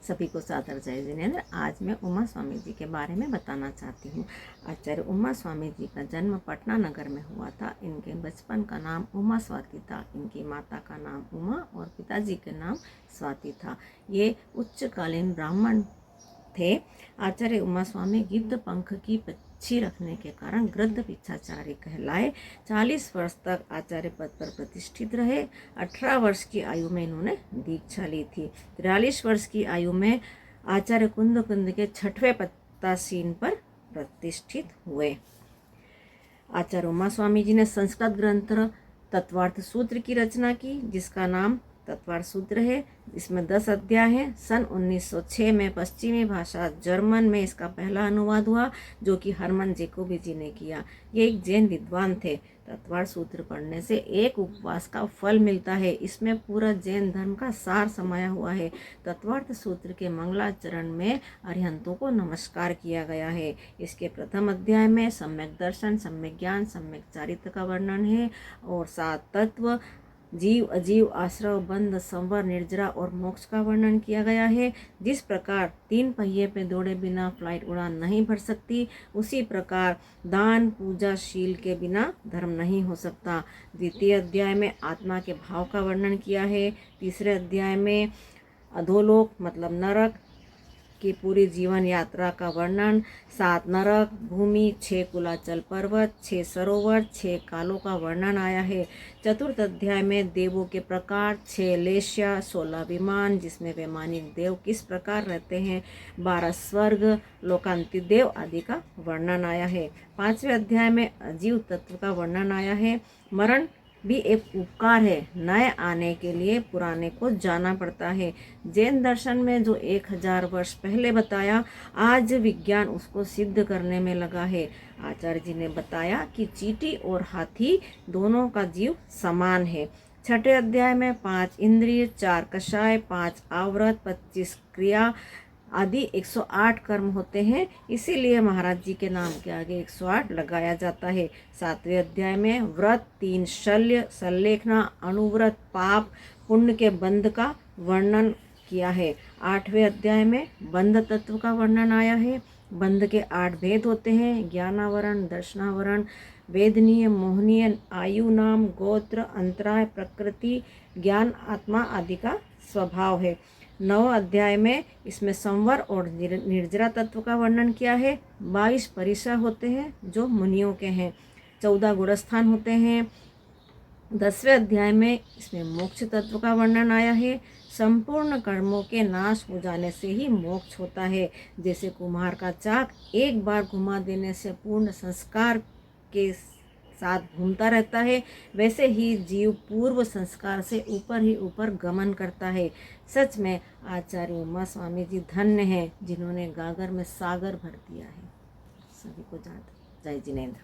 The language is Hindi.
सभी को सादर जय जिनेंद्र। आज मैं उमा स्वामी जी के बारे में बताना चाहती हूँ। आचार्य उमा स्वामी जी का जन्म पटना नगर में हुआ था। इनके बचपन का नाम उमा स्वाति था। इनकी माता का नाम उमा और पिताजी के नाम स्वाति था। ये उच्चकालीन ब्राह्मण थे। आचार्य उमा स्वामी गिद्ध पंख की पक्षी रखने के कारण गृध्र पिछाचारी कहलाए। 40 वर्ष तक आचार्य पद पर प्रतिष्ठित रहे। 18 वर्ष की आयु में इन्होंने दीक्षा ली थी। 43 वर्ष की आयु में आचार्य कुंद के 6वें पत्तासीन पर प्रतिष्ठित हुए। आचार्य उमा स्वामी जी ने संस्कृत ग्रंथ तत्वार्थ सूत्र की रचना की, जिसका नाम तत्वार्थ सूत्र है। इसमें 10 अध्याय हैं। सन 1906 में पश्चिमी भाषा जर्मन में इसका पहला अनुवाद हुआ, जो कि हरमन जैकोबी जी ने किया। ये एक जैन विद्वान थे। तत्वार्थ सूत्र पढ़ने से एक उपवास का फल मिलता है। इसमें पूरा जैन धर्म का सार समाया हुआ है। तत्वार्थ सूत्र के मंगलाचरण में अरिहंतों को नमस्कार किया गया है। इसके प्रथम अध्याय में सम्यक दर्शन, सम्यक ज्ञान, सम्यक चारित्र का वर्णन है और 7 तत्व, जीव, अजीव, आश्रव, बंध, संवर, निर्जरा और मोक्ष का वर्णन किया गया है। जिस प्रकार 3 पहिए पे दौड़े बिना फ्लाइट उड़ान नहीं भर सकती, उसी प्रकार दान, पूजा, शील के बिना धर्म नहीं हो सकता। द्वितीय अध्याय में आत्मा के भाव का वर्णन किया है। तीसरे अध्याय में अधोलोक मतलब नरक की पूरी जीवन यात्रा का वर्णन, 7 नरक, भूमि, 6 कुलाचल पर्वत, 6 सरोवर, 6 कालों का वर्णन आया है। चतुर्थ अध्याय में देवों के प्रकार, 6 लेश्या, 16 विमान जिसमें वैमानिक देव किस प्रकार रहते हैं, 12 स्वर्ग, लोकांतिक देव आदि का वर्णन आया है। 5वें अध्याय में अजीव तत्व का वर्णन आया है। मरण भी एक उपकार है। नए आने के लिए पुराने को जाना पड़ता है। जैन दर्शन में जो 1000 वर्ष पहले बताया, आज विज्ञान उसको सिद्ध करने में लगा है। आचार्य जी ने बताया कि चींटी और हाथी दोनों का जीव समान है। 6ठे अध्याय में 5 इंद्रिय, 4 कषाय, 5 आवृत, 25 क्रिया आदि 108 कर्म होते हैं। इसीलिए महाराज जी के नाम के आगे 108 लगाया जाता है। 7वें अध्याय में व्रत, 3 शल्य, संलेखना, अनुव्रत, पाप, पुण्य के बंध का वर्णन किया है। 8वें अध्याय में बंध तत्व का वर्णन आया है। बंध के 8 भेद होते हैं: ज्ञानावरण, दर्शनावरण, वेदनीय, मोहनीय, आयु, नाम, गोत्र, अंतराय, प्रकृति, ज्ञान, आत्मा आदि का स्वभाव है। 9वें अध्याय में इसमें संवर और निर्जरा तत्व का वर्णन किया है। 22 परिसर होते हैं जो मुनियों के हैं। 14 गुणस्थान होते हैं। 10वें अध्याय में इसमें मोक्ष तत्व का वर्णन आया है। संपूर्ण कर्मों के नाश हो जाने से ही मोक्ष होता है। जैसे कुम्हार का चाक एक बार घुमा देने से पूर्ण संस्कार के साथ घूमता रहता है, वैसे ही जीव पूर्व संस्कार से ऊपर ही ऊपर गमन करता है। सच में आचार्य उमा स्वामी जी धन्य हैं, जिन्होंने गागर में सागर भर दिया है। सभी को जय जिनेंद्र।